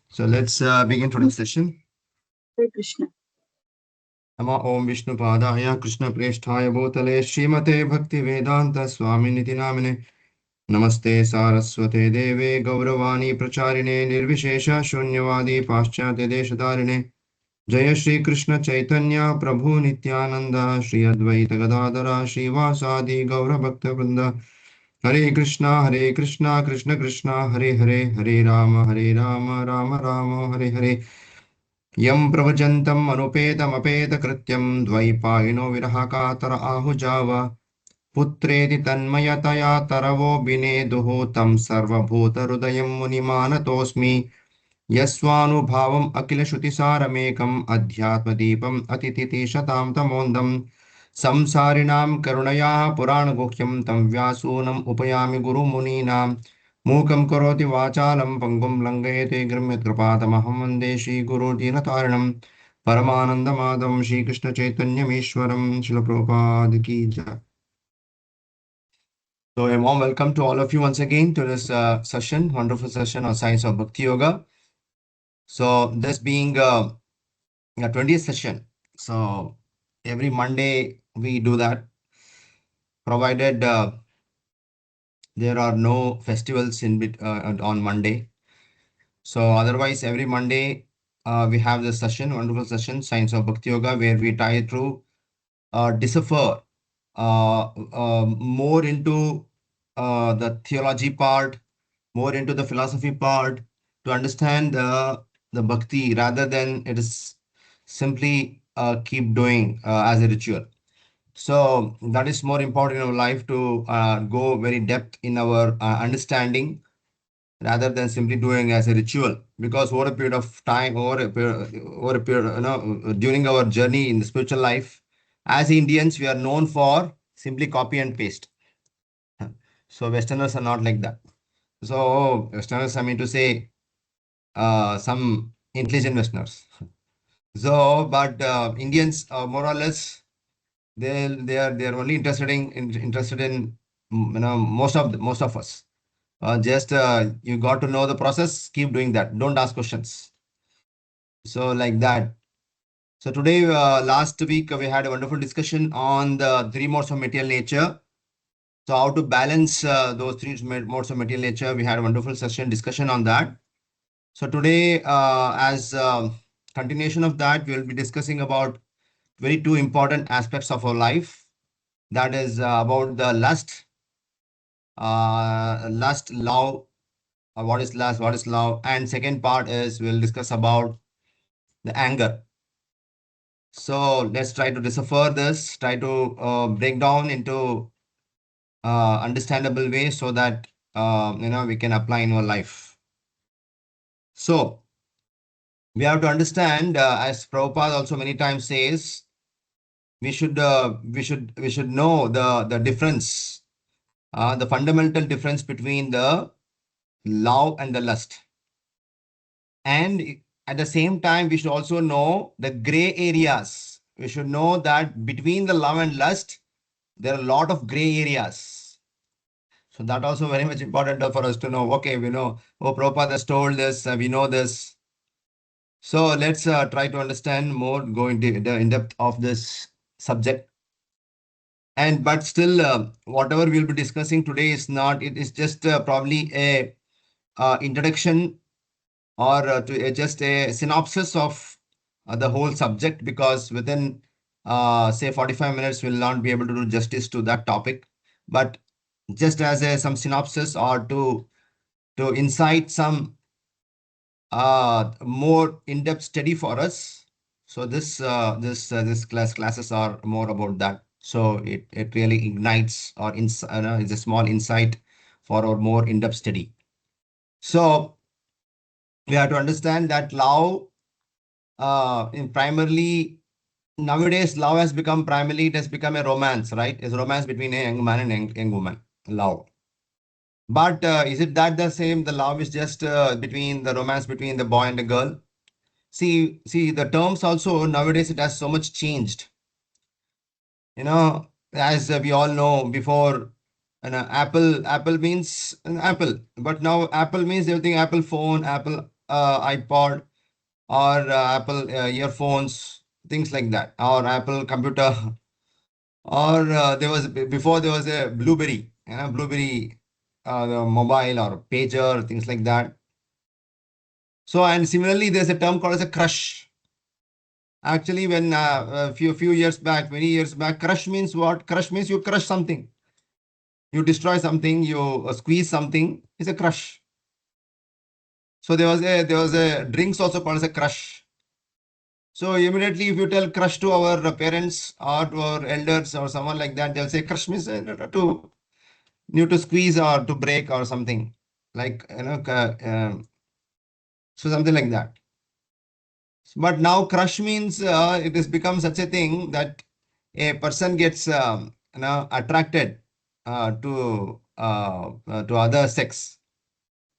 So let's begin today's session. Hare Krishna. Nama Om Vishnu Padaya Krishna Presthaya Bhutale Srimate Bhakti Vedanta Swami Niti Namine Namaste Saraswate Deve Gauravani Pracharine Nirvishesha Shunyavadi Paschate Deshadarine Jaya Shri Krishna Chaitanya Prabhu Nityananda Shri Advaita Gadadara Shri Vasadi Gaura Bhakta Vrinda Hare Krishna Krishna Krishna Hare Hare Hare Rama Rama Rama Hare Hare यं प्रवचन्तम् अनुपेतमपेतकृत्यं द्वैपायनो विरहकातर आहुजाव पुत्रेति तन्मयतया तरवो विनेदुः तं सर्वभूतहृदयं मुनिमानतोऽस्मि यस्वानुभावम् अखिलश्रुतिसारमेकम् अध्यात्मदीपम् अतिथितिशतां तमोन्दम् संसारिणां करुणयाः पुराणगुह्यं तं व्यासूनम् उपयामि गुरुमुनीनां मूकं करोति वाचालं पङ्गुं लङ्घयते गृह्यकृपातमहं वन्दे श्रीगुरुदीनतारिणं परमानन्दमाधवं श्रीकृष्णचैतन्यमीश्वरं शिलप्रोपाद की जय. So a warm welcome to all of you once again to this session, wonderful session on Science of Bhakti Yoga. So this being a 20th session. So every Monday we do that, provided there are no festivals on Monday. So otherwise, every Monday we have this session, wonderful session, Science of Bhakti Yoga, where we try to decipher more into the theology part, more into the philosophy part, to understand the bhakti rather than it is simply keep doing as a ritual. So that is more important in our life to go very depth in our understanding rather than simply doing as a ritual. Because over a period of time, over a period, during our journey in the spiritual life, as Indians, we are known for simply copy and paste. So Westerners are not like that. So Westerners, I mean to say, some intelligent Westerners. So, but Indians, more or less, they are only interested in most of us. Just you got to know the process, keep doing that. Don't ask questions. So like that. So today, last week, we had a wonderful discussion on the three modes of material nature. So how to balance those three modes of material nature. We had a wonderful session discussion on that. So today, as continuation of that, we will be discussing about very two important aspects of our life. That is about the love. What is lust? What is love? And second part is we'll discuss about the anger. So let's try to decipher this. Try to break down into understandable way so that we can apply in our life. So we have to understand, as Prabhupada also many times says, we should know the difference, the fundamental difference between the love and the lust. And at the same time, we should also know the gray areas. We should know that between the love and lust, there are a lot of gray areas. So that also very much important for us to know. Okay, we know, oh, Prabhupada has told this, we know this. So let's try to understand more, go into the in depth of this subject. And but still, whatever we'll be discussing today is not. It is just probably a introduction or just a synopsis of the whole subject, because within say 45 minutes we'll not be able to do justice to that topic. But just as a some synopsis or to incite some more in-depth study for us. So this classes are more about that. So it really ignites or it's a small insight for our more in-depth study. So we have to understand that love in primarily nowadays love has become primarily, it has become a romance, right? It's romance between a young man and young woman, love. But is it that the same? The love is just between the romance between the boy and the girl. See, the terms also nowadays it has so much changed. As we all know before, apple means an apple, but now apple means everything. Apple phone, Apple iPod or Apple earphones, things like that, or Apple computer, or before there was a Blueberry, Blueberry, the mobile or pager, things like that. So, and similarly, there's a term called as a crush. Actually, when a few years back, many years back, crush means what? Crush means you crush something, you destroy something, you squeeze something. It's a crush. So there was a drinks also called as a crush. So immediately, if you tell crush to our parents or to our elders or someone like that, they'll say crush means to you to squeeze or to break or something like so something like that. But now crush means it has become such a thing that a person gets attracted to other sex.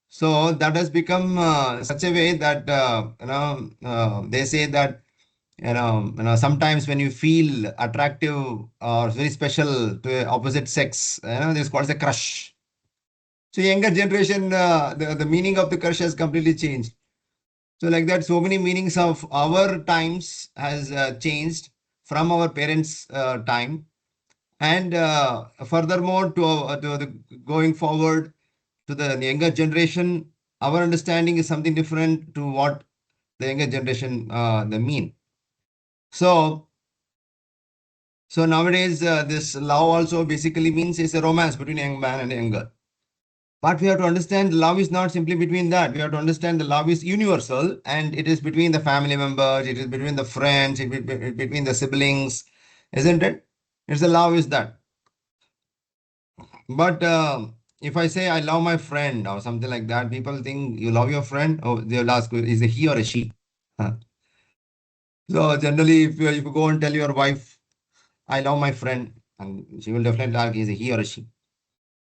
So that has become such a way that they say that sometimes when you feel attractive or very special to a opposite sex, this is called as a crush. So younger generation, the meaning of the crush has completely changed. So like that, so many meanings of our times has changed from our parents' time, and furthermore to the going forward to the younger generation, our understanding is something different to what the younger generation they mean. So so nowadays this love also basically means it's a romance between a young man and a young girl. But we have to understand love is not simply between that. We have to understand the love is universal and it is between the family members, it is between the friends, it is between the siblings, isn't it? It's the love is that. But if I say I love my friend or something like that, people think you love your friend. Oh, they'll ask, is it he or a she? Huh. So generally, if you go and tell your wife, I love my friend, and she will definitely ask, is it he or a she?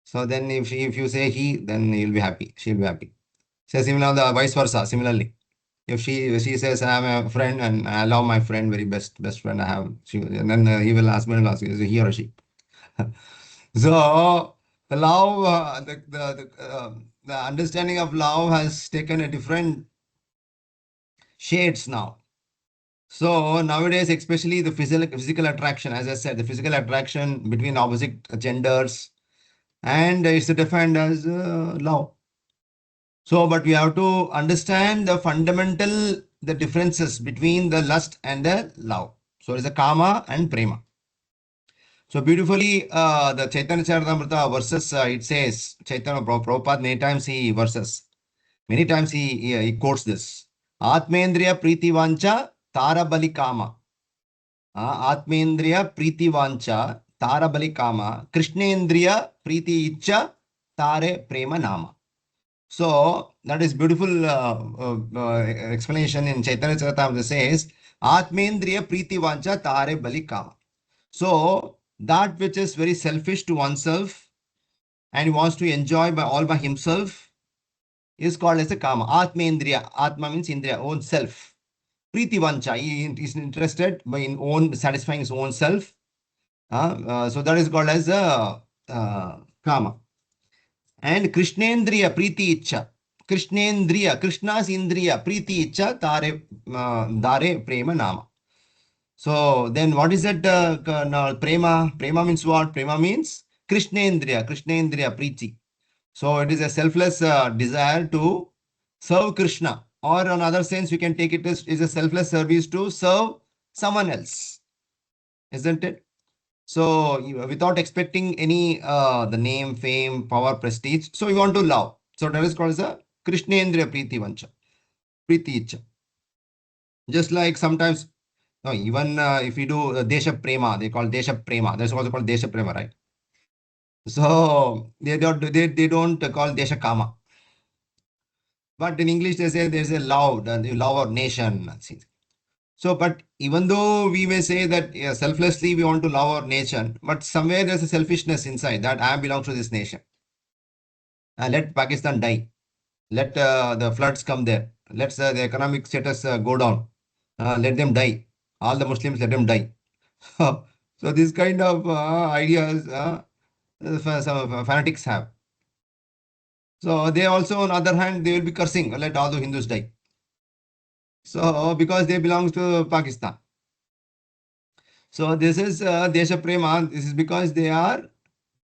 So then if you say he, then you'll be happy. She'll be happy. So similar, the vice versa. Similarly, if she says I'm a friend and I love my friend, very best friend I have, and then he will ask me and ask, is it he or a she? So the love, the understanding of love has taken a different shades now. So nowadays, especially the physical attraction, as I said, the physical attraction between opposite genders, and it's defined as love. So, but we have to understand the fundamental the differences between the lust and the love. So, it's a kama and prema. So beautifully, the Chaitanya Charitamrita verses, it says, Chaitanya Prabhupada many times he verses, many times he quotes this. Atmendriya Priti Vancha Tarabali Kama. Atmendriya Priti Vancha Tarabali Kama. Krishnendriya Priti Icha Tare Prema Nama. So that is beautiful explanation in Chaitanya Charitamrita says, Atmendriya Priti Vancha Tare Bali Kama. So that which is very selfish to oneself and wants to enjoy by all by himself is called as a kama. Atmendriya. Atma means Indriya, own self. Priti vancha. He is interested by in own satisfying his own self. So that is called as a kama. And Krishnendriya, Priti Icha. Krishnendriya, Krishna's Indriya, Priti Icha, Dare Prema Nama. So then what is that now, prema? Prema means what? Prema means Krishnendriya, Krishnendriya Preeti. So it is a selfless desire to serve Krishna. Or in another sense, we can take it as is a selfless service to serve someone else. Isn't it? So without expecting any the name, fame, power, prestige. So we want to love. So that is called as a Krishnendriya Preeti Vancha. Preeti Icha. Just like sometimes no, even if you do Desha Prema, they call Desha Prema. That's also called Desha Prema, right? So they don't call Desha Kama. But in English they say there's a love, the love of nation. So, but even though we may say that selflessly we want to love our nation, but somewhere there's a selfishness inside that I belong to this nation. Let Pakistan die. Let the floods come there. Let the economic status go down. Let them die. All the Muslims let them die. So this kind of ideas some fanatics have. So they also, on the other hand, they will be cursing, let all the Hindus die. So because they belong to Pakistan. So this is Desha Prema. This is because they are,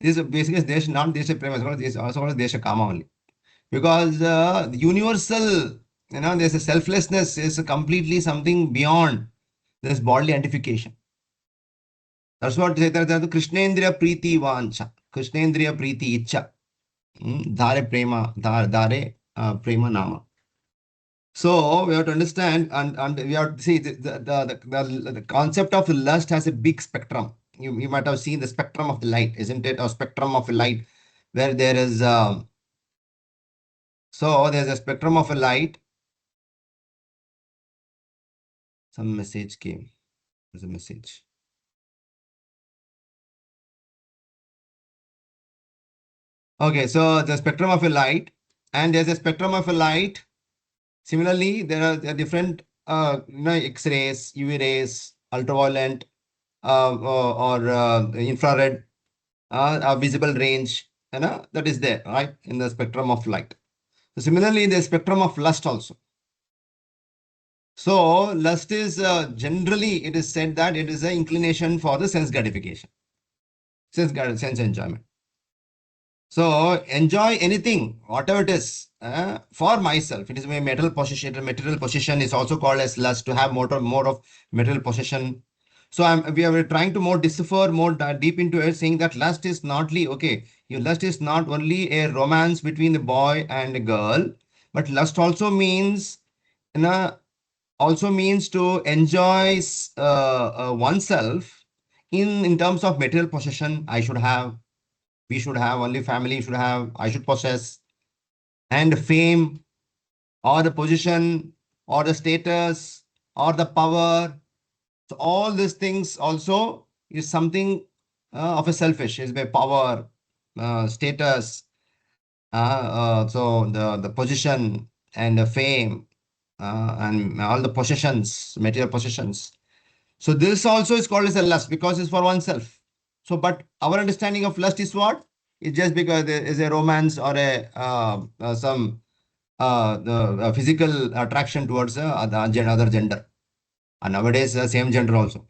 this is basically Desha, not Desha Prema, it's also called Desha Kama only. Because the universal, there's a selflessness is completely something beyond this bodily identification. That's what Krishnendriya Preeti Vancha, Krishnendriya Preeti Icha, Dhare Prema, Dhare Prema Nama. So we have to understand, and we have to see the concept of lust has a big spectrum. You might have seen the spectrum of the light, isn't it? Or spectrum of a light, where there is so there's a spectrum of a light. Some message came. There's a message. Okay, so the spectrum of a light, and there's a spectrum of a light. Similarly, there are different X-rays, UV rays, ultraviolet, or infrared, visible range, that is there, right, in the spectrum of light. So similarly, the spectrum of lust also. So lust is generally, it is said that it is an inclination for the sense gratification, sense enjoyment. So enjoy anything, whatever it is, for myself. It is my material possession. Material possession is also called as lust, to have more of material possession. So we are trying to more decipher, more deep into it, saying that lust is not okay. Your lust is not only a romance between the boy and a girl, but lust also means, also means to enjoy oneself in terms of material possession. I should have, we should have, only family should have, I should possess, and fame, or the position, or the status, or the power. So all these things also is something of a selfish, is by power, status, so the position and the fame, and all the possessions, material possessions. So this also is called as a lust because it's for oneself. So, but our understanding of lust is what? It's just because there is a romance or a some the physical attraction towards other gender. And nowadays, same gender also.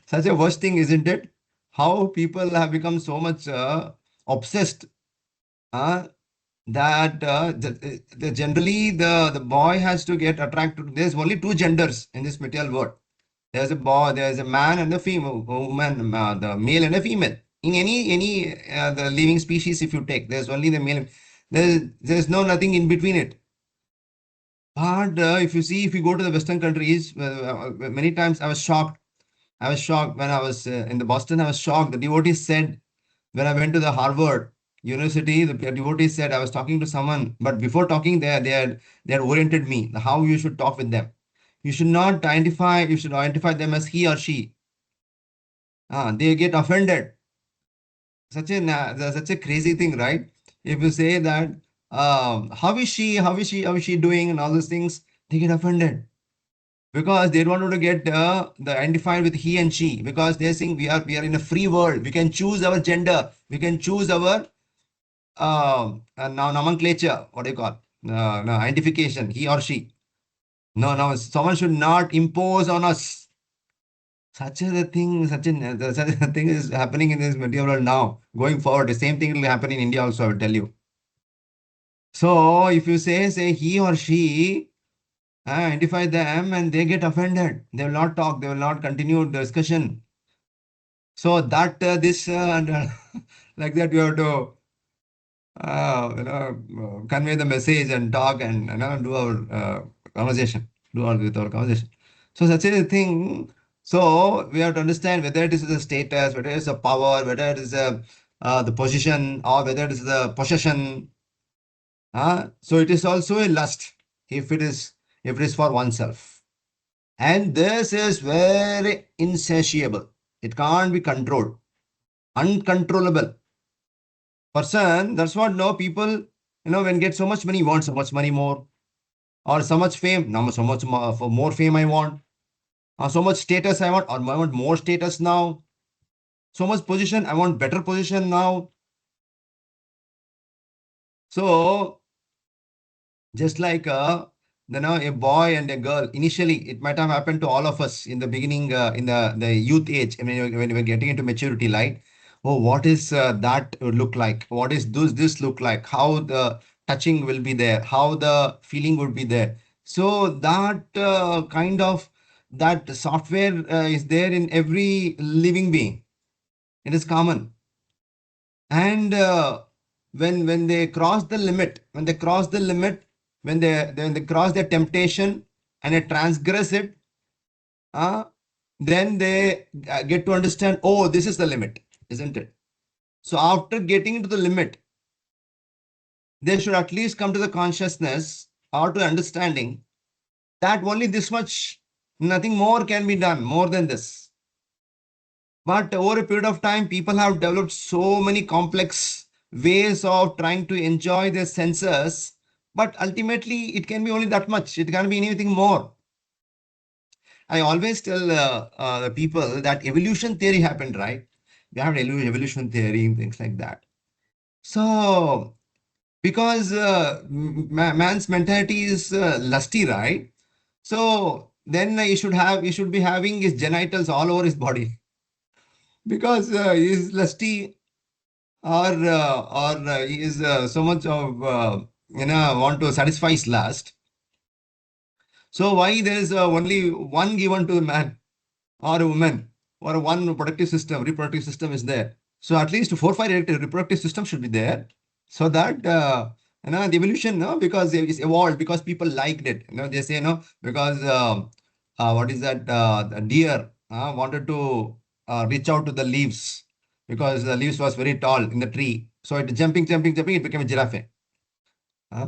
Such a worst thing, isn't it? How people have become so much obsessed, uh, that generally the boy has to get attracted. There's only two genders in this material world. There's a boy, there's a man and a female, woman, the male and a female. In any the living species, if you take, there's only the male. There's no nothing in between it. But if you see, if you go to the Western countries, many times I was shocked. I was shocked when I was in the Boston. I was shocked. The devotees said when I went to the Harvard University, the devotees said I was talking to someone, but before talking, they had oriented me how you should talk with them. You should not identify. You should identify them as he or she. They get offended. Such a crazy thing, right? If you say that, how is she, how is she doing, and all those things, they get offended because they don't want to get the identified with he and she, because they're saying we are in a free world. We can choose our gender. We can choose our now nomenclature. What do you call? No, identification. He or she. No, no. Someone should not impose on us. Such a thing is happening in this material world now. Going forward, the same thing will happen in India also, I will tell you. So if you say he or she, identify them and they get offended. They will not talk, they will not continue the discussion. So that this and like that you have to convey the message and talk and do our conversation, do our with our conversation. So such a thing. So we have to understand whether it is the status, whether it is the power, whether it is the position, or whether it is the possession. So it is also a lust if it is for oneself. And this is very insatiable. It can't be controlled, uncontrollable. Person, that's what no people, when get so much money, want so much money more, or so much fame, now so much more, for more fame I want, or so much status I want, or I want more status now, so much position, I want better position now. So just like a boy and a girl, initially it might have happened to all of us in the beginning, in the youth age. I mean, when we're getting into maturity, like, oh, what is that look like? What is this look like? How the touching will be there? How the feeling would be there? So that kind of that software is there in every living being. It is common. And when they cross the limit, when they cross their temptation and they transgress it, uh, then they get to understand, oh, this is the limit, isn't it? So after getting into the limit, they should at least come to the consciousness or to understanding that only this much, nothing more can be done more than this. But over a period of time, people have developed so many complex ways of trying to enjoy their senses. But ultimately, it can be only that much. It can't be anything more. I always tell the people that evolution theory happened, right? We have evolution theory and things like that. So, because man's mentality is lusty, right? So then he should be having his genitals all over his body because he is lusty or he is so much of want to satisfy his lust. So why there is only one given to a man or a woman or one reproductive system is there. So at least four five reproductive system should be there, so that the evolution, no, because it's evolved because people liked it. They say no because what is that the deer wanted to reach out to the leaves because the leaves was very tall in the tree. So it jumping, it became a giraffe. Uh,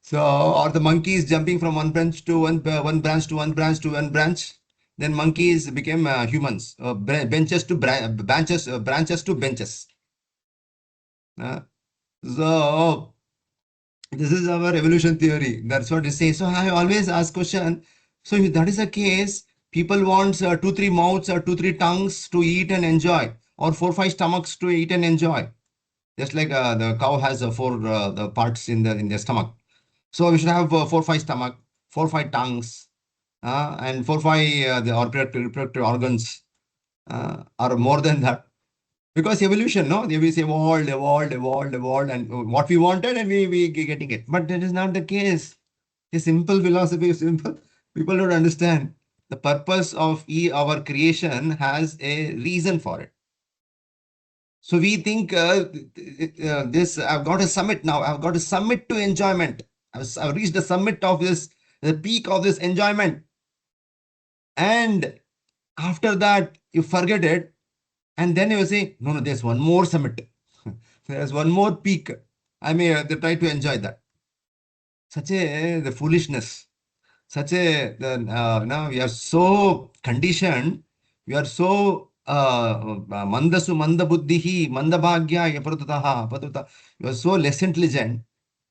so, or the monkeys jumping from one branch to one branch to one branch to one branch. Then monkeys became humans. Benches to branches to benches. Uh, so this is our evolution theory. That's what it says. So I always ask question. So if that is the case, people want two three mouths or two three tongues to eat and enjoy, or four five stomachs to eat and enjoy. Just like the cow has four the parts in their stomach. So we should have four five stomach, four five tongues, and four five the reproductive organs, or more than that. Because evolution, no, they will say evolved, and what we wanted, and we getting it. But that is not the case. A simple philosophy, simple. People don't understand the purpose of our creation has a reason for it. So we think this, I've got a summit now. I've got a summit to enjoyment. I've reached the summit of this, the peak of this enjoyment. And after that, you forget it. And then you say, no, there's one more summit. There's one more peak. I may they try to enjoy that. Such a the foolishness. Such a the now we are so conditioned. We are so mandasu manda buddhihi manda bhagya yapratutaha. You are so less intelligent,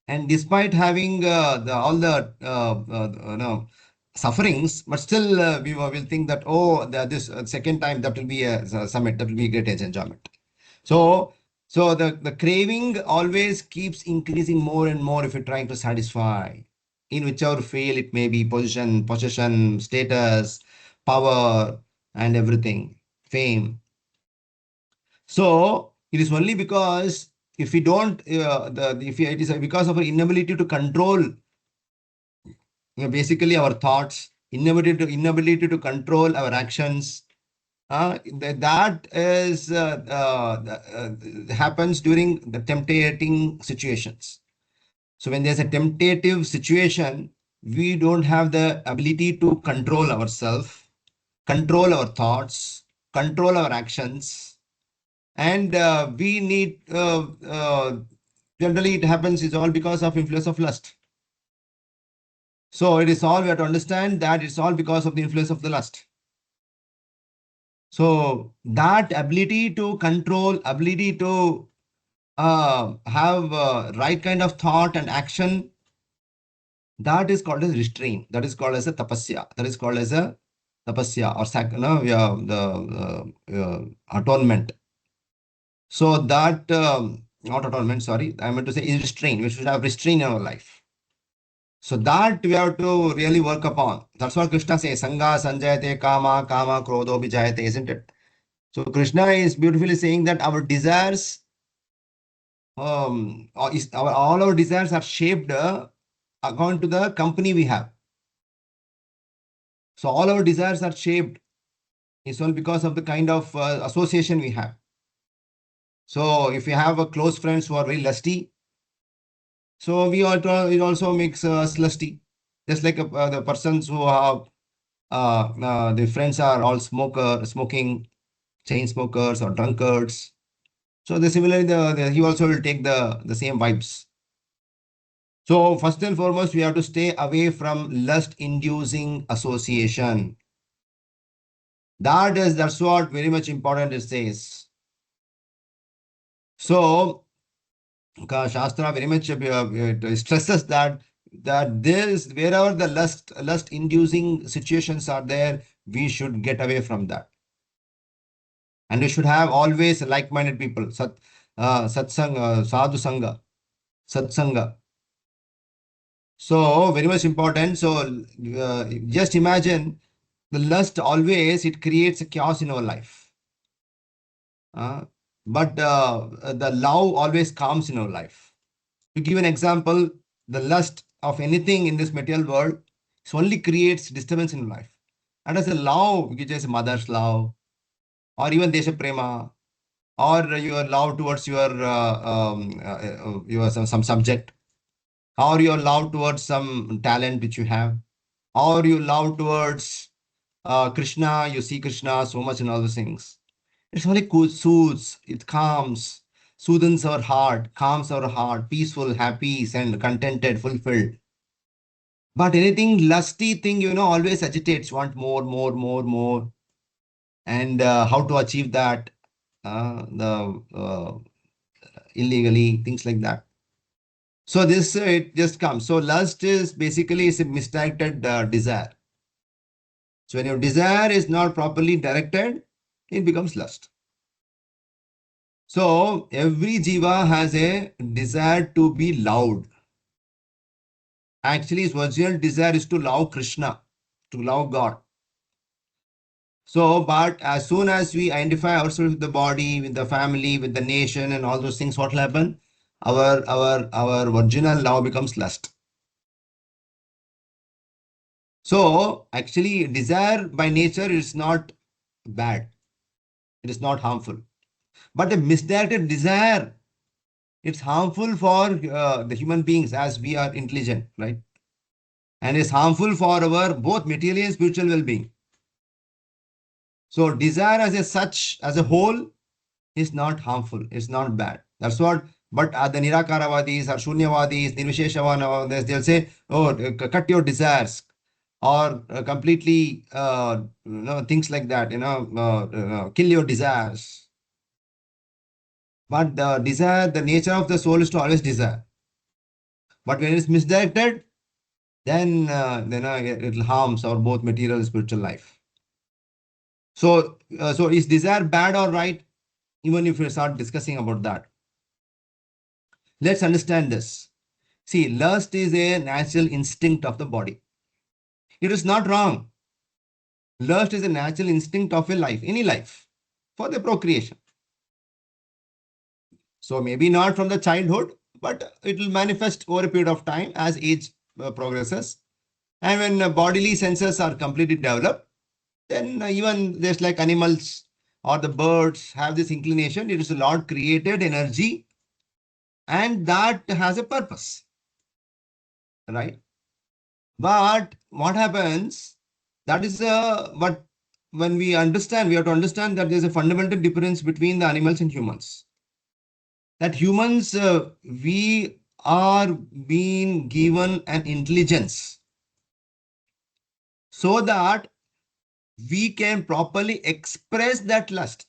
and despite having all the sufferings, but still we will think that, oh, this second time that will be a summit, that will be a great enjoyment. So the craving always keeps increasing more and more if you're trying to satisfy in whichever field it may be, possession, status, power, and everything, fame. So it is only because if we don't, if it is because of our inability to control, basically our thoughts, inability to control our actions. That is happens during the temptating situations. So when there's a temptative situation, we don't have the ability to control ourselves, control our thoughts, control our actions, and we need generally it happens is all because of influence of lust. So it is all we have to understand that it's all because of the influence of the lust. So that ability to control, ability to have right kind of thought and action, that is called as restraint. That is called as a tapasya. That is called as a tapasya or the atonement. So that not at all meant, sorry, I meant to say is restraint. We should have restraint in our life. So that we have to really work upon. That's what Krishna says, Sangha sanjayate kama, kama krodho vijayate, isn't it? So Krishna is beautifully saying that our desires, all our desires are shaped according to the company we have. So all our desires are shaped is all because of the kind of association we have. So if we have a close friends who are very lusty, so it also makes us lusty. Just like the persons who have the friends are all smoking, chain smokers or drunkards. So similarly, he also will take the same vibes. So first and foremost, we have to stay away from lust-inducing association. That's what very much important it says. So Shastra very much stresses that this wherever the lust-inducing situations are there, we should get away from that, and we should have always like-minded people. Satsanga, sadhu sangha, satsanga. So very much important. So just imagine the lust always it creates a chaos in our life. Uh, but the love always calms in our life. To give an example, the lust of anything in this material world it only creates disturbance in life. And as a love, which is mother's love, or even Desha Prema, or your love towards your some subject, or your love towards some talent which you have, or you love towards Krishna, you see Krishna so much in all those things. It's only cool, soothes, it calms, soothes our heart, calms our heart, peaceful, happy, and contented, fulfilled. But anything lusty thing, always agitates, want more, more, more, more. And how to achieve that, the illegally, things like that. So this it just comes. So lust is basically is a misdirected desire. So when your desire is not properly directed, it becomes lust. So every jiva has a desire to be loved. Actually, his original desire is to love Krishna, to love God. So, but as soon as we identify ourselves with the body, with the family, with the nation, and all those things, what will happen? Our original love becomes lust. So, actually, desire by nature is not bad. It is not harmful. But a misdirected desire, it's harmful for the human beings as we are intelligent, right? And it's harmful for our both material and spiritual well-being. So desire as a such, as a whole, is not harmful. It's not bad. That's what. But the Nirakaravadis or Shunyavadis, Nirvisheshavadis, they'll say, oh, cut your desires or completely, things like that, kill your desires. But the desire, the nature of the soul is to always desire. But when it's misdirected, then it harms our both material and spiritual life. So is desire bad or right? Even if we start discussing about that, let's understand this. See, lust is a natural instinct of the body. It is not wrong. Lust is a natural instinct of a life, any life, for the procreation. So maybe not from the childhood, but it will manifest over a period of time as age progresses. And when bodily senses are completely developed, then even just like animals or the birds have this inclination, it is the Lord created energy and that has a purpose, right? But what happens? That is but when we understand, we have to understand that there's a fundamental difference between the animals and humans. That humans, we are being given an intelligence so that we can properly express that lust.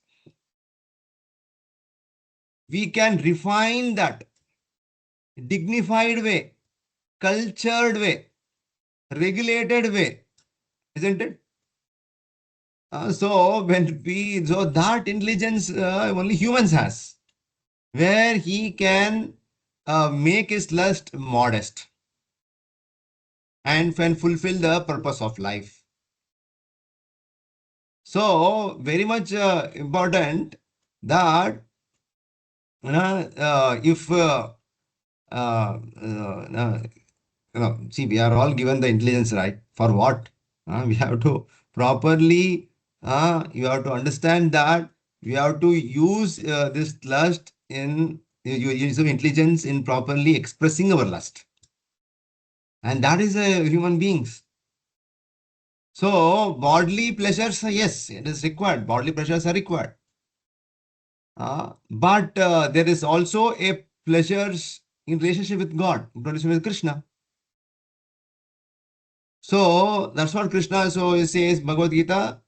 We can refine that dignified way, cultured way, regulated way, isn't it? So that intelligence only humans has. where he can make his lust modest and can fulfill the purpose of life. So, very much important that if see, we are all given the intelligence, right? For what? We have to properly, you have to understand that we have to use this lust in use of intelligence in properly expressing our lust. And that is human beings. So, bodily pleasures, yes, it is required. Bodily pleasures are required. But there is also a pleasures in relationship with God, in relationship with Krishna. So that's what Krishna so says Bhagavad Gita.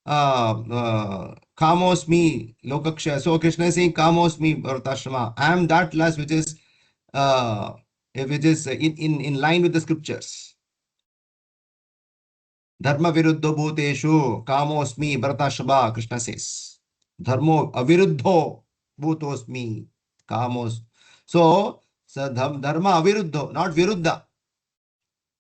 Kamosmi lokaksha. So Krishna is saying Kamosmi Bharatashrama. I am that lust uh, which is in line with the scriptures. Dharma viruddho bhuteshu kamosmi Bharatashrama. Krishna says. Dharmo aviruddho bhutosmi kamos. So dharma aviruddho, not viruddha.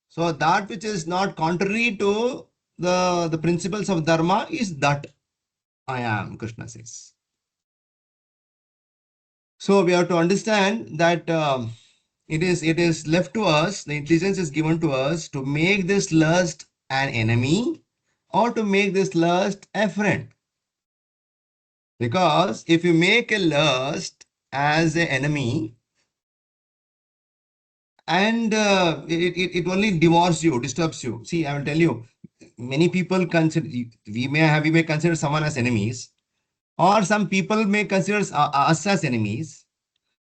So that which is not contrary to the principles of dharma is that I am, Krishna says. So we have to understand that it is left to us, the intelligence is given to us to make this lust an enemy or to make this lust a friend. Because if you make a lust as an enemy, and it only devours you, disturbs you. See, I will tell you, many people consider, we may consider someone as enemies, or some people may consider us as enemies.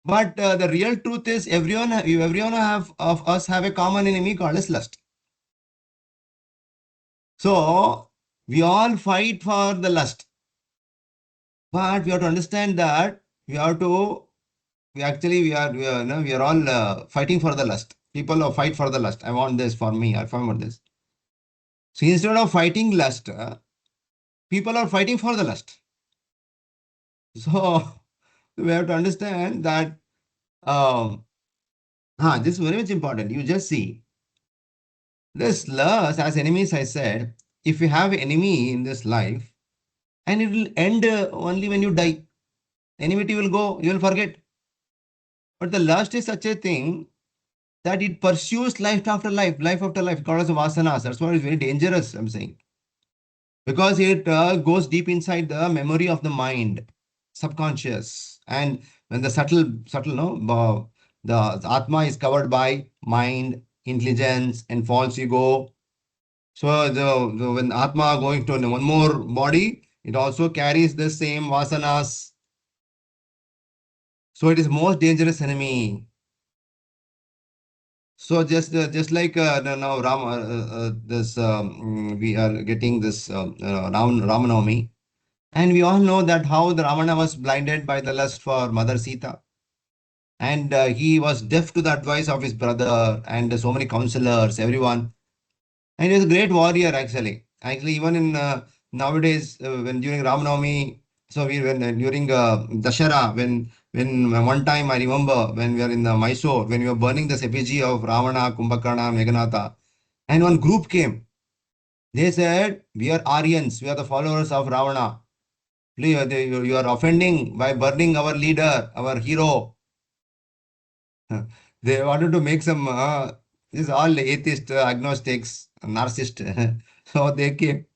But the real truth is, everyone of us have a common enemy called as lust. So we all fight for the lust, but we have to understand that we have to. We are all fighting for the lust. People fight for the lust. I want this for me. I want this. So instead of fighting lust, people are fighting for the lust. So we have to understand that this is very much important. You just see this lust as enemies. I said, if you have enemy in this life, and it will end only when you die. Enmity will go, you will forget. But the lust is such a thing that it pursues life after life. Called as vasanas. That's why it's very dangerous, I'm saying. Because it goes deep inside the memory of the mind, subconscious. And when the subtle, no, the Atma is covered by mind, intelligence, and false ego. So when Atma going to one more body, it also carries the same vasanas. So it is most dangerous enemy. So just like now Ram, this we are getting this Ramanavami, and we all know that how the Ravana was blinded by the lust for Mother Sita, and he was deaf to the advice of his brother and so many counselors, everyone. And he was a great warrior actually. Actually, even in nowadays, when during Ramanavami, so we when during Dashara, when one time I remember when we were in Mysore, when we were burning the effigy of Ravana, Kumbhakarna, Meghanatha, and one group came. They said, "We are Aryans. We are the followers of Ravana. Please, you are offending by burning our leader, our hero." They wanted to make some. These all atheist, agnostics, narcissist. So they came.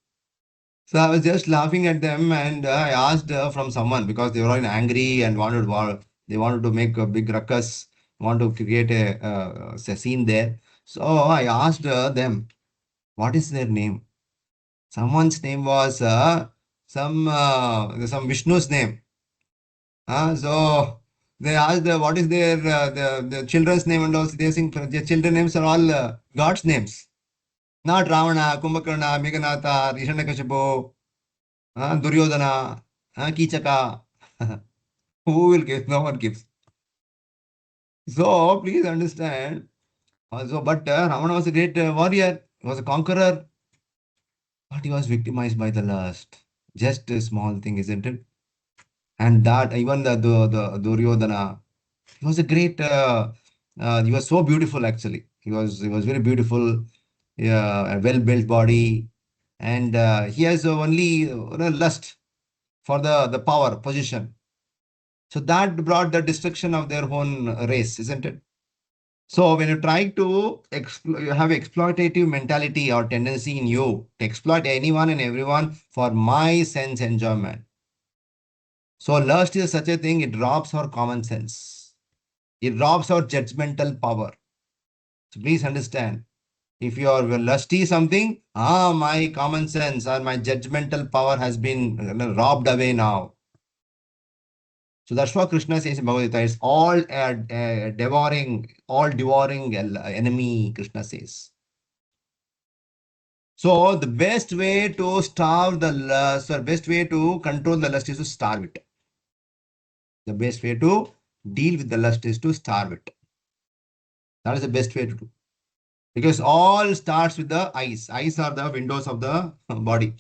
So I was just laughing at them, and I asked from someone because they were all angry and wanted war. They wanted to make a big ruckus, want to create a scene there. So I asked them, what is their name? Someone's name was some Vishnu's name. So they asked what is their the children's name, and also they think their children names are all God's names, not Ravana, Kumbhakarna, Meghanatha, Hiranyakashipu, Duryodhana, Kichaka. Who will give? No one gives. So please understand. But Ravana was a great warrior. He was a conqueror, but he was victimized by the lust. Just a small thing, isn't it? And that even the Duryodhana, he was a great. He was so beautiful actually. He was very beautiful, a well built body, and he has only lust for the power position. So that brought the destruction of their own race, isn't it? So when you try to you have exploitative mentality or tendency in you to exploit anyone and everyone for my sense enjoyment. So lust is such a thing, it robs our common sense. It robs our judgmental power. So please understand, if you are lusty something, my common sense or my judgmental power has been robbed away now. So that's what Krishna says in Bhagavad Gita. It's all devouring enemy, Krishna says. So the best way to starve the lust, or best way to control the lust is to starve it. The best way to deal with the lust is to starve it. That is the best way to do. Because all starts with the eyes. Eyes are the windows of the body.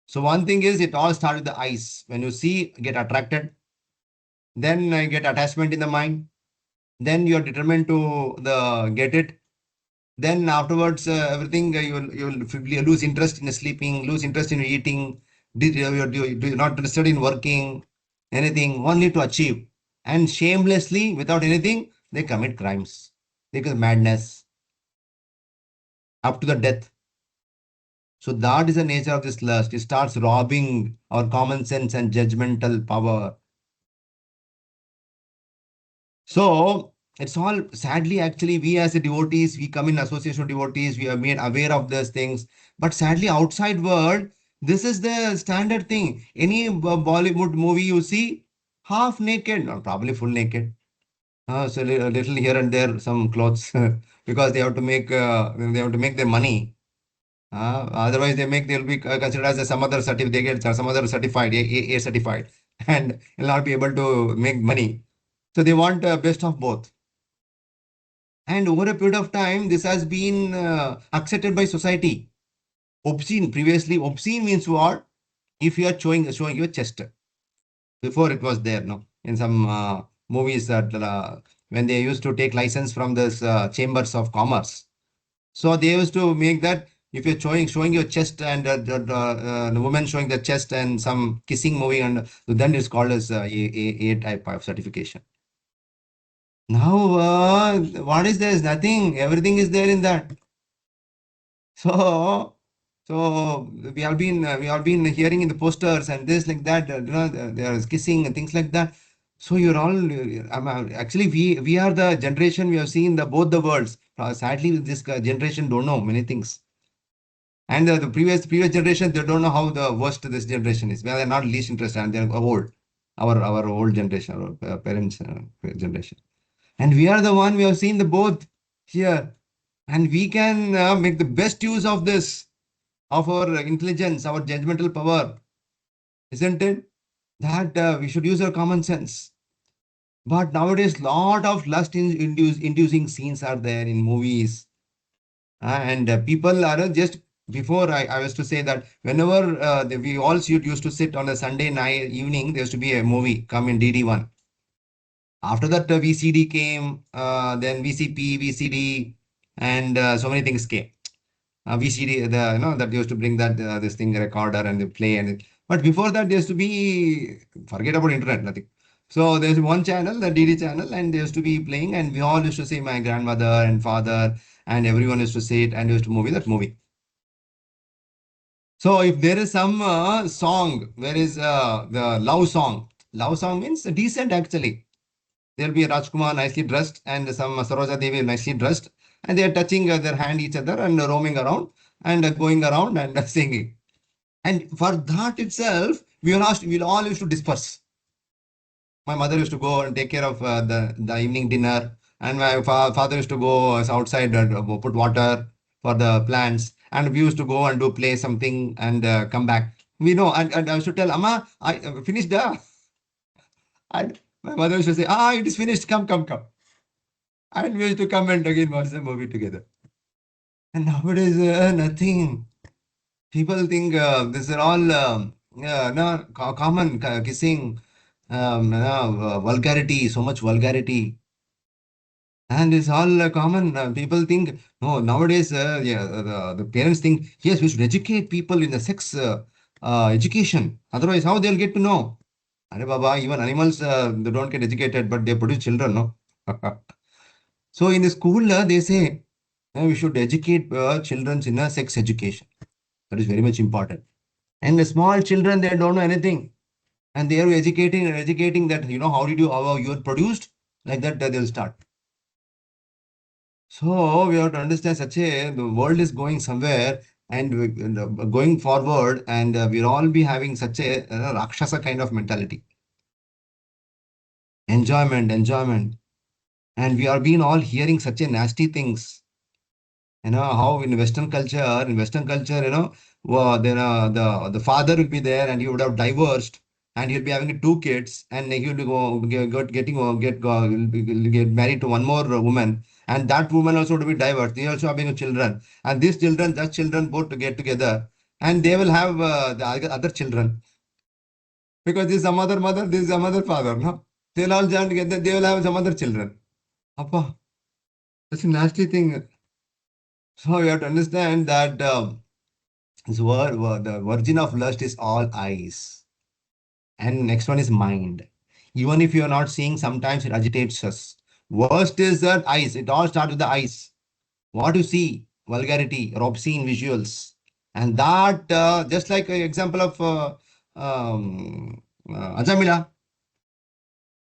So one thing is it all starts with the eyes. When you see, get attracted, then get attachment in the mind. Then you are determined to get it. Then afterwards, everything you will lose interest in sleeping, lose interest in eating. You're not interested in working, anything, only to achieve. And shamelessly, without anything, they commit crimes. They commit madness up to the death. So that is the nature of this lust. It starts robbing our common sense and judgmental power. So it's all sadly, actually, we as a devotees, we come in association with devotees, we are made aware of these things. But sadly, outside world, this is the standard thing. Any Bollywood movie you see, half naked, or probably full naked. So a little here and there, some clothes, because they have to make their money. Otherwise, they'll be considered as some other certificate, they get some other certified, A certified, and will not be able to make money. So they want best of both. And over a period of time, this has been accepted by society. Obscene, previously, obscene means what? If you are showing your chest. Before it was there, no? In some movies that when they used to take license from this chambers of commerce. So they used to make that if you're showing your chest and the woman showing the chest and some kissing movie, and then it's called as A type of certification. Now, what is there? Is nothing. Everything is there in that. So, so we have been hearing in the posters and this like that. There is kissing and things like that. So you're all actually we are the generation we have seen the both the worlds. Sadly, this generation don't know many things. And the previous generation, they don't know how the worst this generation is. Well, they're not least interested, and they're old. Our old generation, our parents' generation, and we are the one we have seen the both here, and we can make the best use of this, of our intelligence, our judgmental power, isn't it? That we should use our common sense. But nowadays, lot of inducing scenes are there in movies. And people are just before I was to say that whenever we all used to sit on a Sunday night evening, there used to be a movie come in DD1. After that, VCD came, then VCP, VCD, and so many things came. VCD, that used to bring that this thing recorder and they play but before that there used to be forget about internet, nothing. So there's one channel, the DD channel, and they used to be playing, and we all used to say my grandmother and father and everyone used to sit and used to movie that movie. So if there is some song, there is the love song. Love song means decent actually. There'll be a Rajkumar nicely dressed and some Saroja Devi nicely dressed, and they are touching their hand each other and roaming around and going around and singing. And for that itself, we all used to disperse. My mother used to go and take care of the evening dinner, and my father used to go outside put water for the plants, and we used to go and do play something and come back. We know, and I used to tell Amma, I finished the, and my mother used to say, it is finished. Come, come, come. And we used to come and again watch the movie together. And nowadays, nothing. People think these are all no, common kissing. vulgarity, so much vulgarity. And it's all common. People think, no, nowadays, yeah, the parents think, yes, we should educate people in the sex education. Otherwise, how they'll get to know? Are Baba, even animals, they don't get educated, but they produce children, no? So in the school, they say we should educate children in a sex education. That is very much important. And the small children, they don't know anything. And they are educating that, how did how you are produced? Like that, they'll start. So we have to understand the world is going somewhere and going forward, and we'll all be having such a Rakshasa kind of mentality. Enjoyment, enjoyment. And we are being all hearing such a nasty things. How in Western culture, the father will be there and he would have divorced and he'll be having two kids and he will be will get married to one more woman, and that woman also to be divorced. They also having children, and these children, that children both to get together, and they will have the other children, because this is some other mother, this is some other father. No, they'll all join together. They will have some other children. Appa, that's a nasty thing. So you have to understand that. The virgin of lust is all eyes. And next one is mind. Even if you are not seeing, sometimes it agitates us. Worst is that eyes. It all starts with the eyes. What you see, vulgarity, or obscene visuals. And that, just like an example of Ajamila.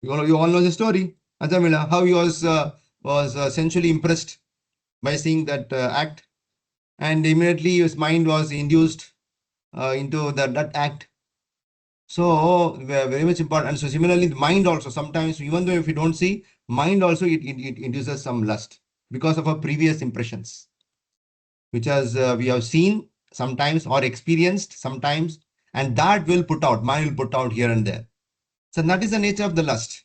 You all know the story. Ajamila, how he was sensually impressed by seeing that act. And immediately his mind was induced into that act. So very much important. And so similarly, the mind also sometimes, even though if you don't see, mind also it induces some lust because of our previous impressions, which has we have seen sometimes or experienced sometimes, and that will put out, mind will put out here and there. So that is the nature of the lust.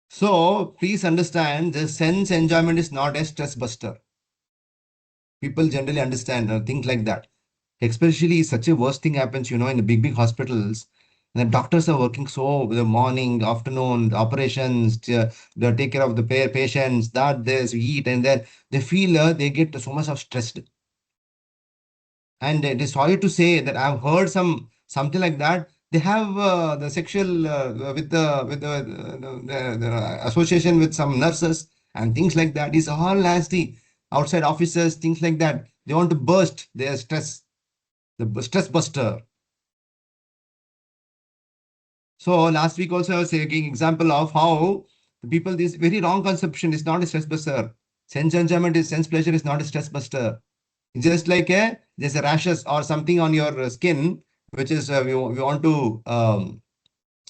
So please understand, the sense enjoyment is not a stress buster. People generally understand things like that. Especially such a worst thing happens, in the big hospitals. And the doctors are working so the morning, afternoon, the operations, they take care of the patients, that there's eat, and then they feel they get so much of stressed. And it is sorry to say that I've heard something like that. They have the sexual with the association with some nurses and things like that. It's all nasty. Outside officers, things like that. They want to burst their stress, the stress buster. So last week also I was taking example of how the people, this very wrong conception is not a stress buster. Sense enjoyment is sense pleasure is not a stress buster. It's just like there's a rashes or something on your skin, which is we want to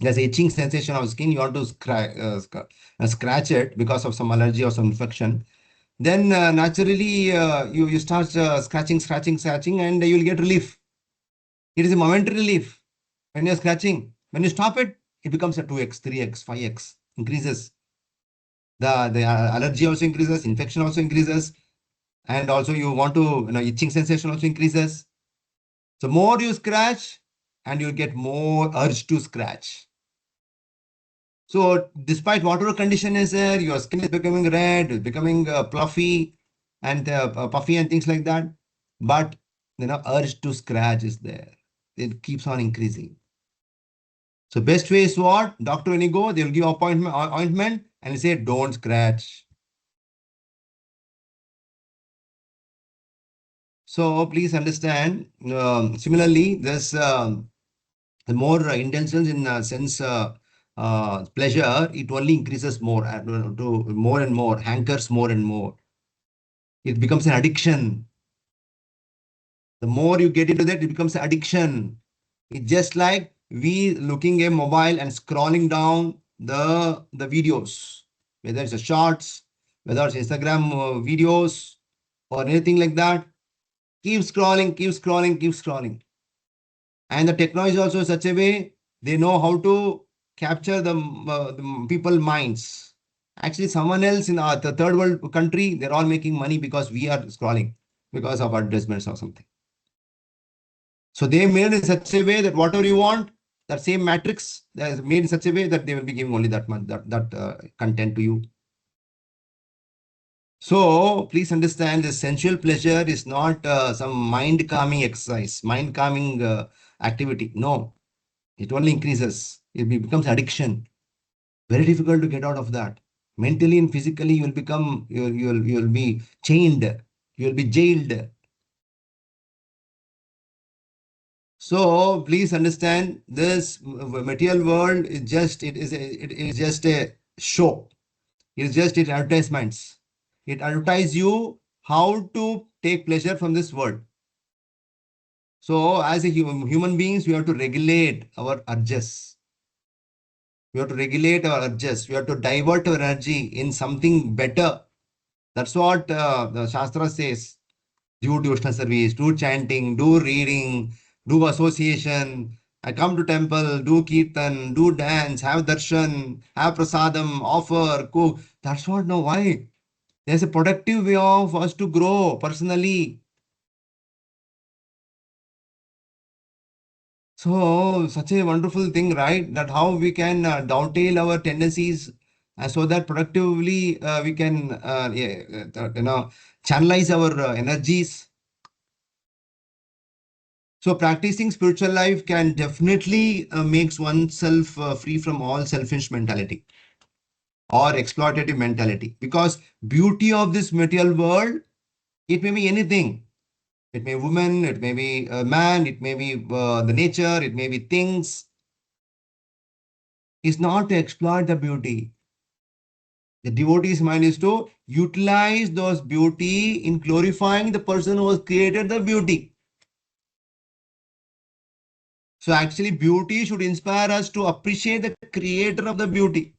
there's itching sensation of skin. You want to scratch it because of some allergy or some infection. Then naturally you start scratching, and you'll get relief. It is a momentary relief when you're scratching. When you stop it, it becomes a 2x, 3x, 5x increases. The allergy also increases, infection also increases, and also you want to, itching sensation also increases. So more you scratch, and you'll get more urge to scratch. So despite whatever condition is there, your skin is becoming red, becoming fluffy and puffy and things like that. But urge to scratch is there. It keeps on increasing. So best way is what? Doctor, when you go, they'll give ointment and say, don't scratch. So please understand. Similarly, there's the more indulgence in sense pleasure, it only increases more to more and more, hankers more and more. It becomes an addiction. The more you get into that, it becomes an addiction. It's just like we looking a mobile and scrolling down the videos, whether it's a shorts, whether it's Instagram videos or anything like that. Keep scrolling, keep scrolling, keep scrolling. And the technology also such a way they know how to capture the people minds. Actually, someone else in the third world country, they're all making money because we are scrolling because of advertisements or something. So they made in such a way that whatever you want, that same matrix that is made in such a way that they will be giving only that much, that content to you. So please understand, the sensual pleasure is not some mind calming exercise, mind calming activity. No, it only increases. It becomes addiction. Very difficult to get out of that. Mentally and physically, you will become, you'll be chained. You will be jailed. So please understand, this material world is just, it is just a show. It is just it advertisements. It advertises you how to take pleasure from this world. So as a human beings, we have to regulate our urges. We have to regulate our urges. We have to divert our energy in something better. That's what the Shastra says. Do devotional service, do chanting, do reading, do association. I come to temple, do kirtan, do dance, have darshan, have prasadam, offer, cook. That's what. No, why? There's a productive way of us to grow personally. So, such a wonderful thing, right? That how we can dovetail our tendencies so that productively we can, channelize our energies. So, practicing spiritual life can definitely makes oneself free from all selfish mentality or exploitative mentality. Because beauty of this material world, it may be anything. It may be woman, it may be a man, it may be the nature, it may be things. Is not to exploit the beauty. The devotee's mind is to utilize those beauty in glorifying the person who has created the beauty. So actually, beauty should inspire us to appreciate the creator of the beauty.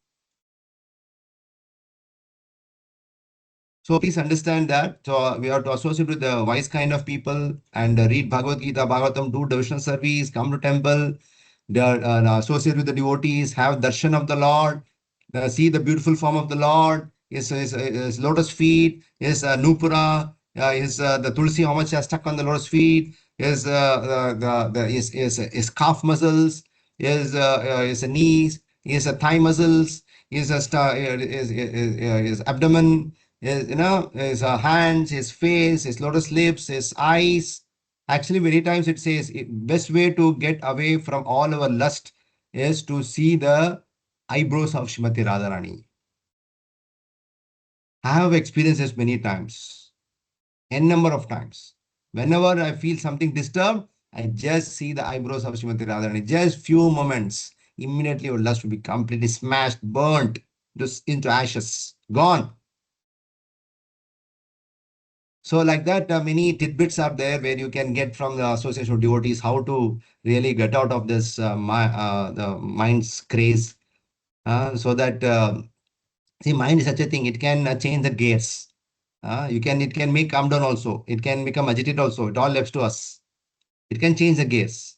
So please understand that. So we have to associate with the wise kind of people and read Bhagavad Gita, Bhagavatam, do devotional service, come to temple, they are associate with the devotees, have darshan of the Lord, see the beautiful form of the Lord, his lotus feet, his nupura, his the tulsi, how much has stuck on the lotus feet, his calf muscles, his knees, his thigh muscles, his abdomen, his hands, his face, his lotus lips, his eyes. Actually, many times it says best way to get away from all our lust is to see the eyebrows of Shrimati Radharani. I have experienced this many times, n number of times. Whenever I feel something disturbed, I just see the eyebrows of Shrimati Radharani. Just few moments, immediately your lust will be completely smashed, burnt into ashes, gone. So like that, many tidbits are there where you can get from the association of devotees how to really get out of this the mind's craze. So that see, mind is such a thing. It can change the gears. It can make calm down also. It can become agitated also. It all left to us. It can change the gears.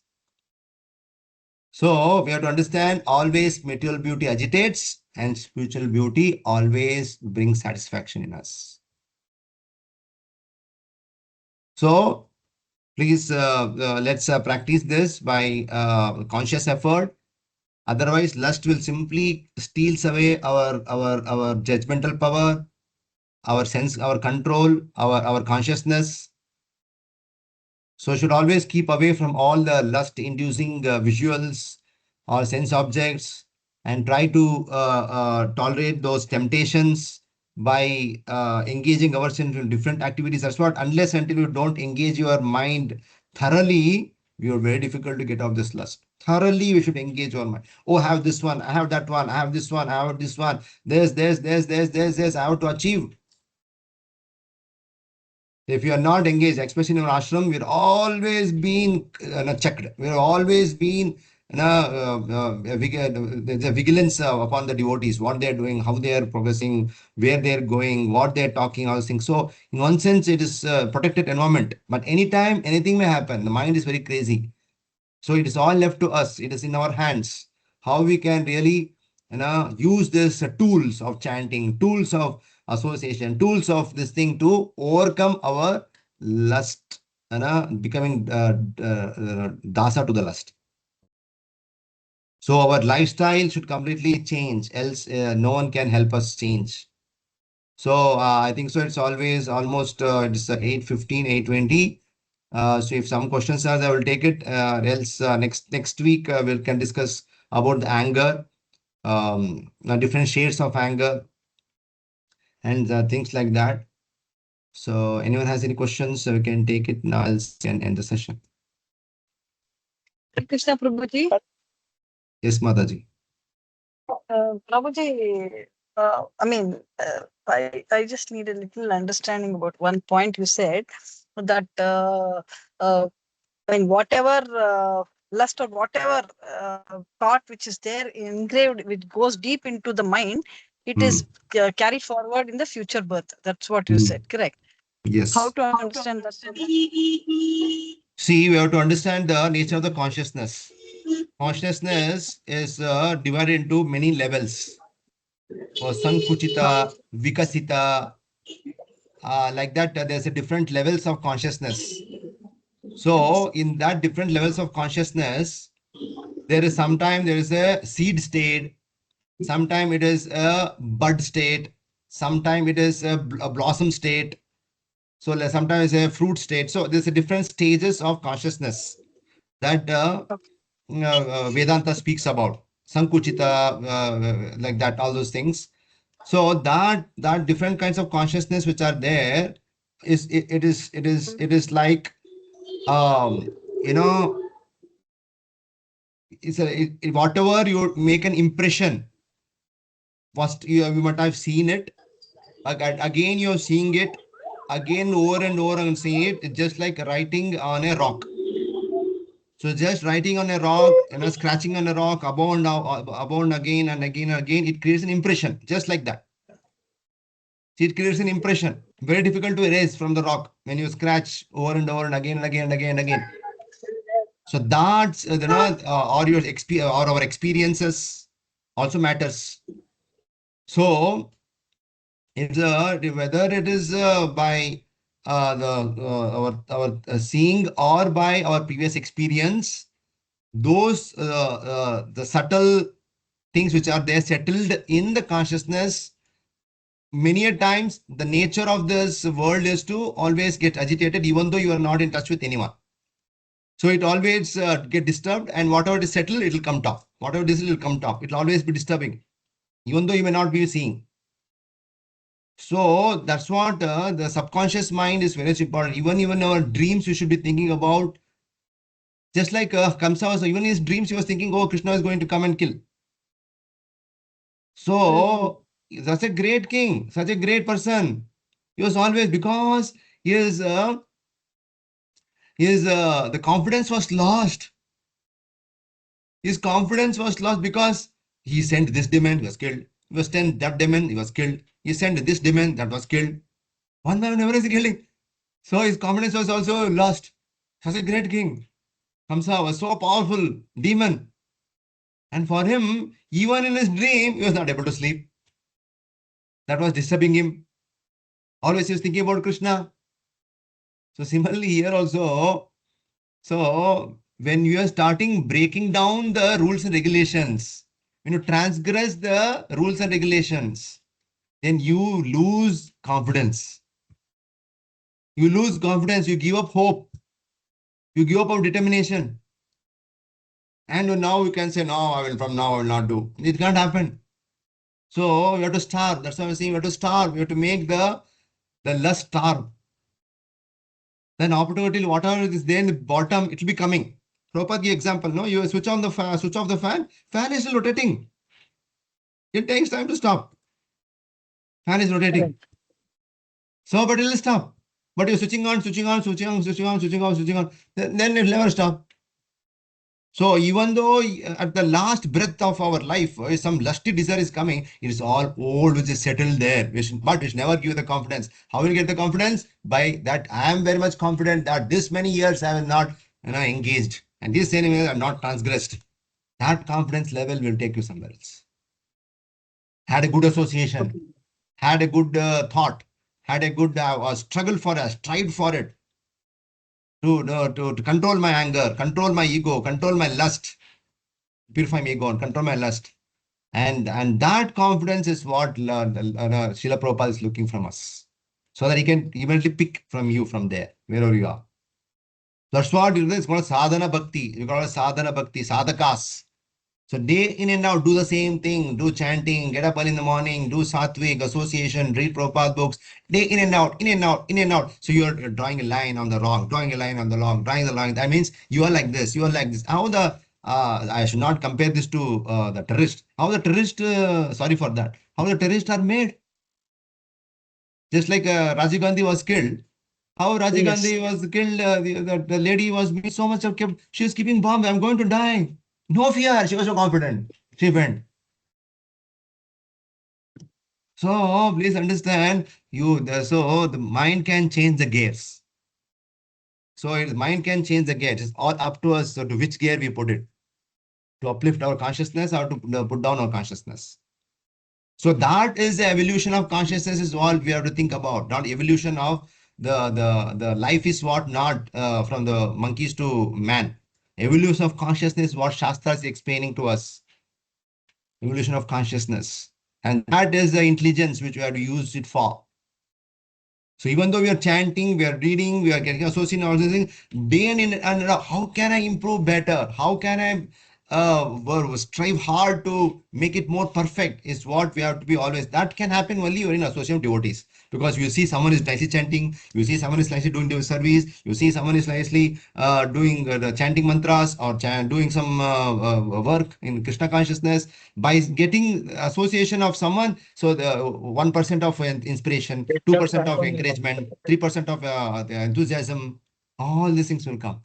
So we have to understand always material beauty agitates and spiritual beauty always brings satisfaction in us. So please, let's practice this by conscious effort. Otherwise, lust will simply steals away our judgmental power, our sense, our control, our consciousness. So should always keep away from all the lust-inducing visuals or sense objects and try to tolerate those temptations by engaging ourselves in different activities. That's what, unless until you don't engage your mind thoroughly, you're very difficult to get off this lust. Thoroughly, we should engage our mind. Oh, I have this one, I have that one, I have this one, I have this one. There's, I have to achieve. If you are not engaged, especially in our ashram, we're always being checked. We're always being there's a vigilance upon the devotees, what they're doing, how they are progressing, where they're going, what they're talking, all those things. So, in one sense, it is a protected environment. But anytime, anything may happen. The mind is very crazy. So it is all left to us. It is in our hands. How we can really, use this tools of chanting, tools of association, tools of this thing to overcome our lust, becoming dasa to the lust. So our lifestyle should completely change, else no one can help us change. So I think so. It's always almost it's 8:15, 8:20. So if some questions are, I will take it. Else next week we can discuss about the anger, different shades of anger, and things like that. So anyone has any questions, we can take it now. Else we can end the session. Krishna Prabhuji. Yes, Mataji. Prabhuji, I mean, I just need a little understanding about one point you said that I mean, whatever lust or whatever thought which is there engraved, which goes deep into the mind, it is carried forward in the future birth. That's what you said, correct? How Yes. to understand that? See, we have to understand the nature of the consciousness. Consciousness is divided into many levels. Or Sankuchita, Vikasita, like that, there's a different levels of consciousness. So, in that different levels of consciousness, there is sometimes there is a seed state, sometimes it is a bud state, sometimes it is a blossom state. So, sometimes it's a fruit state. So, there's a different stages of consciousness that Vedanta speaks about. Sankuchita, like that, all those things. So that different kinds of consciousness which are there is it is like you know whatever you make an impression. First you might have seen it, again you're seeing it again over and over and seeing it. It's just like writing on a rock. So just writing on a rock, scratching on a rock, above and again and again and again, it creates an impression, just like that. See, it creates an impression. Very difficult to erase from the rock when you scratch over and over and again and again and again and again. So that's or your or our experiences also matters. So it's whether it is by the our seeing or by our previous experience, those the subtle things which are there settled in the consciousness. Many a times the nature of this world is to always get agitated even though you are not in touch with anyone. So it always get disturbed, and whatever is settled, it will come top. Whatever it is, it will come top. It will always be disturbing even though you may not be seeing. So that's what the subconscious mind is very important. Even our dreams we should be thinking about. Just like Kamsa was, even in his dreams he was thinking, oh, Krishna is going to come and kill. So that's a great king, such a great person. He was always, because his the confidence was lost. His confidence was lost because he sent this demand, he was killed. He was sent that demand, he was killed. He sent this demand, that was killed. One by one, everyone is killing. So his confidence was also lost. Such a great king. Kamsa was so powerful, demon. And for him, even in his dream, he was not able to sleep. That was disturbing him. Always he was thinking about Krishna. So similarly here also, so when you are starting breaking down the rules and regulations, when you transgress the rules and regulations, then you lose confidence. You lose confidence, you give up hope, you give up of determination. And now you can say, no, I will from now I will not do. It can't happen. So we have to starve. That's why I'm saying we have to starve. We have to make the lust starve. Then opportunity, whatever is there in the bottom, it will be coming. Prabhupada give example, no? You switch on the fan, switch off the fan is still rotating. It takes time to stop. Fan is rotating. So, but it will stop. But you're switching on, switching on, switching on, switching on, switching on, switching on. Then it will never stop. So even though at the last breath of our life, some lusty desire is coming, it is all old, which is settled there, but which never give the confidence. How will you get the confidence? By that I am very much confident that this many years I will not engaged, and this many years I have not transgressed. That confidence level will take you somewhere else. Had a good association, had a good thought, had a good struggle for us, tried for it to control my anger, control my ego, control my lust. purify my ego, and control my lust. And that confidence is what Srila Prabhupada is looking from us. So that he can immediately pick from you from there, wherever you are. That's what it is called sadhana bhakti. You call it sadhana bhakti, sadhakas. So day in and out, do the same thing, do chanting, get up early in the morning, do sattvic, association, read Prabhupada books, day in and out, in and out, in and out. So you're drawing a line on the wrong, drawing a line on the wrong, drawing the line. That means you are like this, you are like this. How the, I should not compare this to the terrorist. How the terrorist, sorry for that, how the terrorists are made. Just like Rajiv Gandhi was killed. How Rajiv Yes. Gandhi was killed, the lady was being so much of kept, she was keeping bomb, I'm going to die. No fear, she was so confident. She went. So please understand, so the mind can change the gears. So mind can change the gears. It's all up to us. So to which gear we put it, to uplift our consciousness or to put down our consciousness. So that is the evolution of consciousness is all we have to think about. Not evolution of the life is what not from the monkeys to man. Evolution of consciousness, what Shastra is explaining to us. Evolution of consciousness, and that is the intelligence which we have to use it for. So even though we are chanting, we are reading, we are getting associated all these things, day in and out, how can I improve better? How can I strive hard to make it more perfect is what we have to be always. That can happen only when in association with devotees. Because you see someone is nicely chanting, you see someone is nicely doing the service, you see someone is nicely doing the chanting mantras or doing some work in Krishna consciousness. By getting association of someone, so the 1% of inspiration, 2% of encouragement, 3% of the enthusiasm, all these things will come.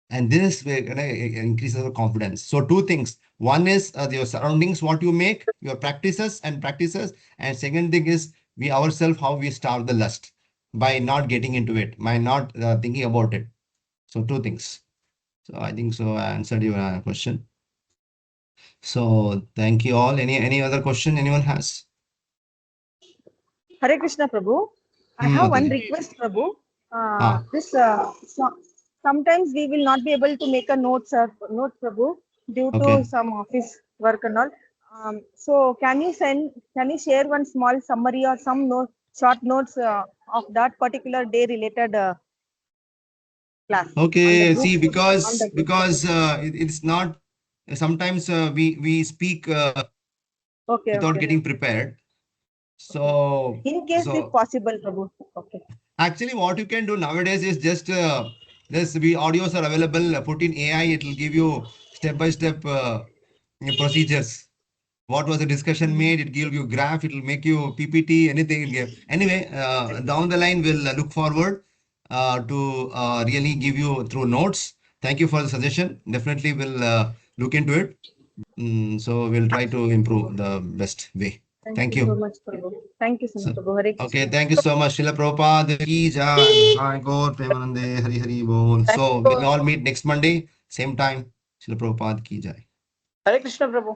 And this will increase our confidence. So two things. One is your surroundings, what you make, your practices. And second thing is we ourselves, how we starve the lust by not getting into it, by not thinking about it. So two things. So I think so I answered your question. So thank you all. Any other question anyone has? Hare Krishna Prabhu. I have one Mataji. request, Prabhu. Ah, Sometimes we will not be able to make a notes, Prabhu, due to okay. some office work and all. So can you share one small summary or some short notes of that particular day related class on the Okay. group See, on the group? because it's not sometimes we speak Okay, without okay, getting prepared. okay. So In case if so possible, Prabhu. Okay. actually, what you can do nowadays is just this. We audios are available. Put in AI, it will give you step by step procedures. What was the discussion Mm. made? It gives you graph. It will make you PPT. Anything it give. Anyway, down the line we'll look forward to really give you through notes. Thank you for the suggestion. Definitely we'll look into it. So we'll try to improve the best way. Thank Thank you so you. much, Prabhu. Thank you so much, So, Prabhu. Hare okay, Krishna. thank you so much. Srila Prabhupada ki jai. Jai Gaur Premanande Hari Hari Bol. Thank So you. we'll all meet next Monday, same time. Srila Prabhupada ki jai. Hare Krishna, Prabhu.